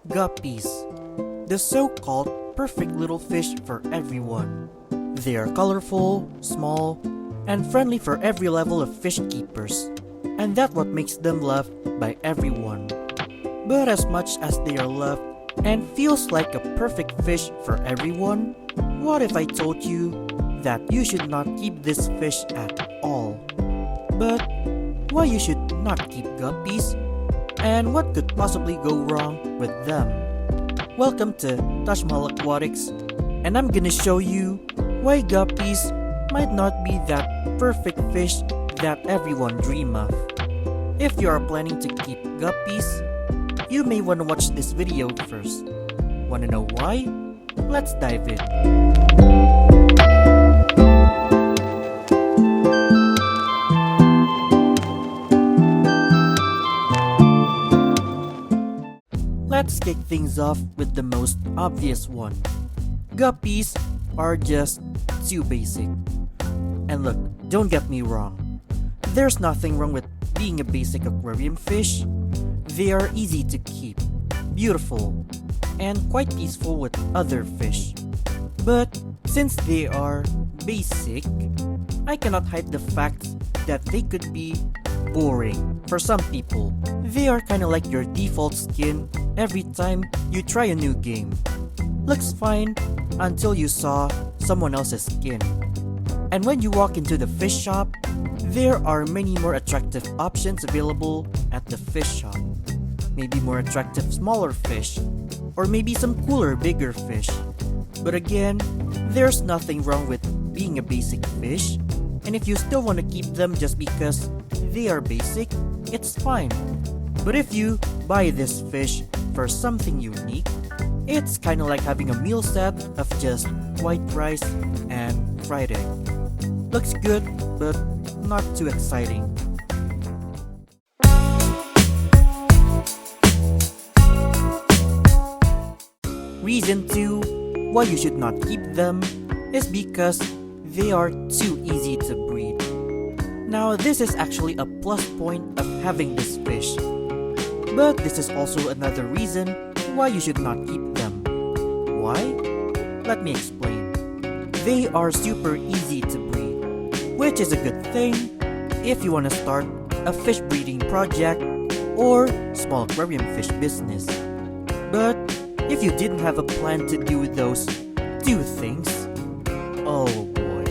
Guppies, the so-called perfect little fish for everyone. They are colorful, small, and friendly for every level of fish keepers, and that's what makes them loved by everyone. But as much as they are loved and feels like a perfect fish for everyone, what if I told you that you should not keep this fish at all? But why you should not keep guppies? And what could possibly go wrong with them? Welcome to Taj Mahal Aquatics, and I'm gonna show you why guppies might not be that perfect fish that everyone dream of. If you are planning to keep guppies, you may want to watch this video first. Wanna know why? Let's dive in. Let's kick things off with the most obvious one. Guppies are just too basic. And look, don't get me wrong. There's nothing wrong with being a basic aquarium fish. They are easy to keep, beautiful, and quite peaceful with other fish. But since they are basic, I cannot hide the fact that they could be boring for some people. They are kinda like your default skin every time you try a new game. Looks fine until you saw someone else's skin. And when you walk into the fish shop, there are many more attractive options available at the fish shop. Maybe more attractive smaller fish, or maybe some cooler bigger fish. But again, there's nothing wrong with being a basic fish, and if you still want to keep them just because they are basic, it's fine. But if you buy this fish for something unique, it's kinda like having a meal set of just white rice and fried egg. Looks good, but not too exciting. Reason 2 why you should not keep them is because they are too easy to breed. Now this is actually a plus point of having this fish. But this is also another reason why you should not keep them. Why? Let me explain. They are super easy to breed, which is a good thing if you want to start a fish breeding project or small aquarium fish business. But if you didn't have a plan to do those two things, oh boy,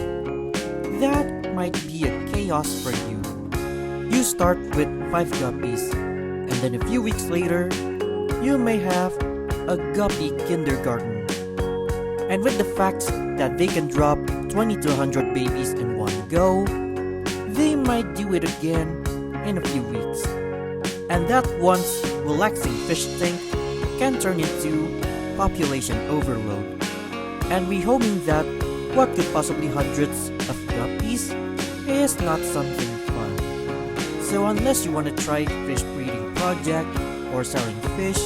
that might be a chaos for you. You start with 5 guppies, and then a few weeks later, you may have a guppy kindergarten. And with the fact that they can drop 20 to 100 babies in one go, they might do it again in a few weeks. And that once relaxing fish tank can turn into population overload. And we hoping that what could possibly hundreds of guppies is not something fun. So unless you want to try fish breeding project or selling fish,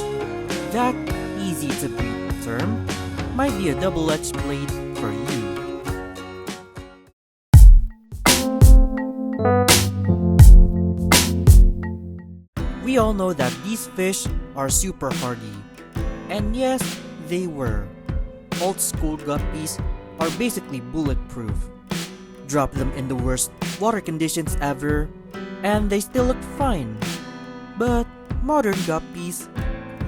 that easy to breed term might be a double-edged blade for you. We all know that these fish are super hardy. And yes, they were. Old school guppies are basically bulletproof. Drop them in the worst water conditions ever, and they still look fine. But modern guppies,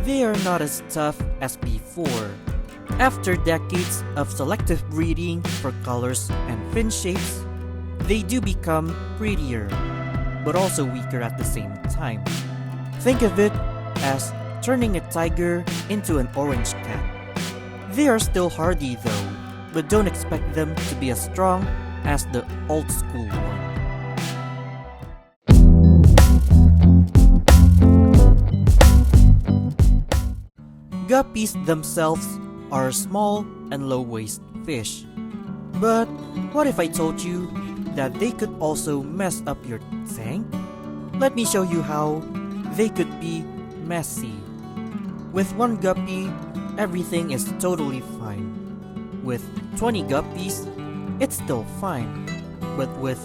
they are not as tough as before. After decades of selective breeding for colors and fin shapes, they do become prettier, but also weaker at the same time. Think of it as turning a tiger into an orange cat. They are still hardy though, but don't expect them to be as strong as the old school one. Guppies themselves are small and low-waist fish. But what if I told you that they could also mess up your tank? Let me show you how they could be messy. With 1 guppy, everything is totally fine. With 20 guppies, it's still fine. But with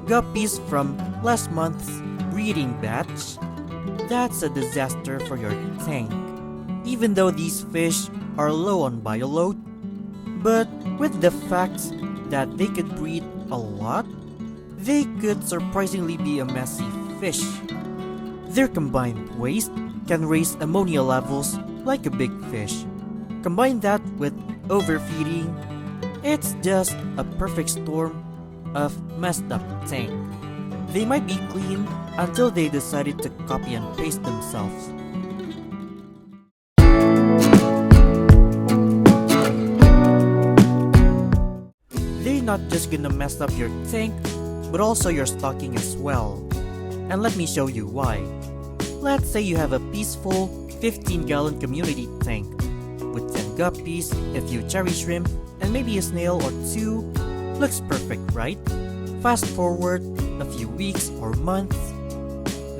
guppies from last month's breeding batch, that's a disaster for your tank. even though these fish are low on bioload, but with the fact that they could breed a lot, they could surprisingly be a messy fish. Their combined waste can raise ammonia levels like a big fish. Combine that with overfeeding, it's just a perfect storm of messed up tank. They might be clean until they decided to copy and paste themselves. They're not just gonna mess up your tank, but also your stocking as well. And let me show you why. Let's say you have a peaceful 15-gallon community tank with 10 guppies, a few cherry shrimp, and maybe a snail or two. Looks perfect, right? Fast forward a few weeks or months,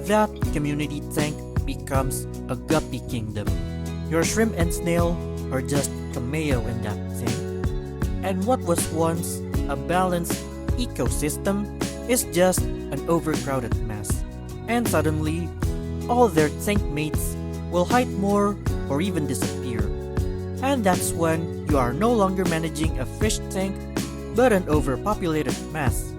that community tank becomes a guppy kingdom. Your shrimp and snail are just cameo in that tank. And what was once a balanced ecosystem is just an overcrowded mess. And suddenly, all their tank mates will hide more or even disappear. And that's when you are no longer managing a fish tank, but an overpopulated mess.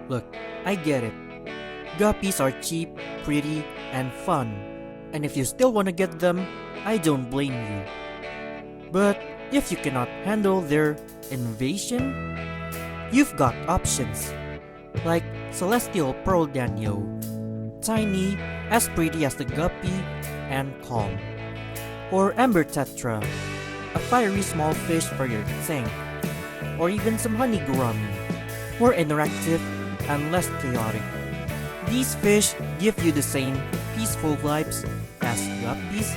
Look, I get it. Guppies are cheap, pretty, and fun. And if you still want to get them, I don't blame you. But if you cannot handle their invasion, you've got options. Like Celestial Pearl Danio, tiny, as pretty as the guppy, and calm. Or Ember Tetra, a fiery small fish for your tank. Or even some honey gourami, more interactive and less chaotic. These fish give you the same peaceful vibes as guppies,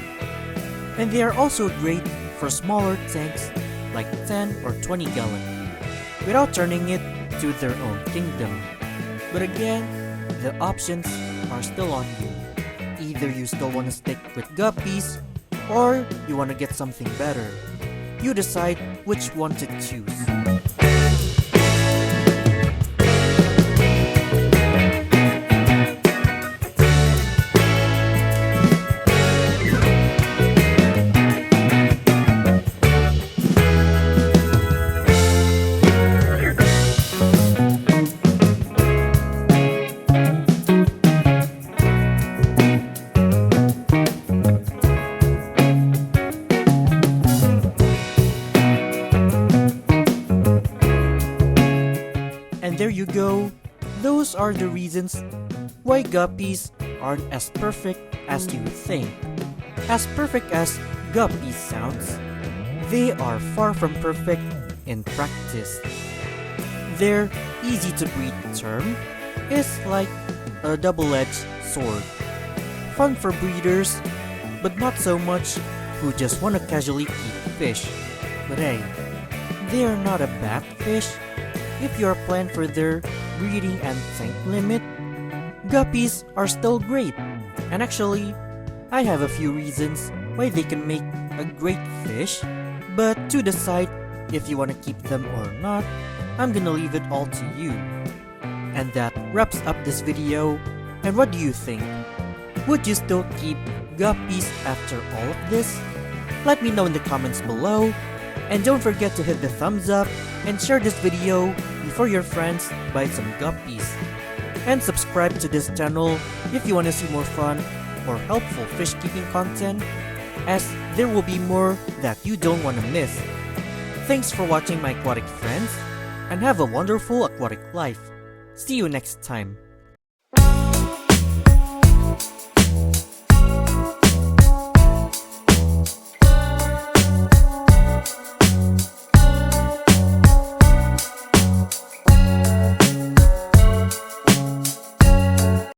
and they are also great for smaller tanks like 10 or 20 gallon, without turning it to their own kingdom. But again, the options are still on you. Either you still want to stick with guppies, or you want to get something better. You decide which one to choose. And there you go. Those are the reasons why guppies aren't as perfect as you think. As perfect as guppies sounds, they are far from perfect in practice. Their easy to breed term is like a double-edged sword. Fun for breeders, but not so much who just want to casually keep fish. But hey, they are not a bad fish. If you are planned for their breeding and tank limit, guppies are still great. And actually, I have a few reasons why they can make a great fish, but to decide if you want to keep them or not, I'm gonna leave it all to you. And that wraps up this video. And what do you think? Would you still keep guppies after all of this? Let me know in the comments below. And don't forget to hit the thumbs up and share this video before your friends buy some guppies. And subscribe to this channel if you want to see more fun or helpful fish keeping content, as there will be more that you don't want to miss. Thanks for watching my aquatic friends, and have a wonderful aquatic life. See you next time.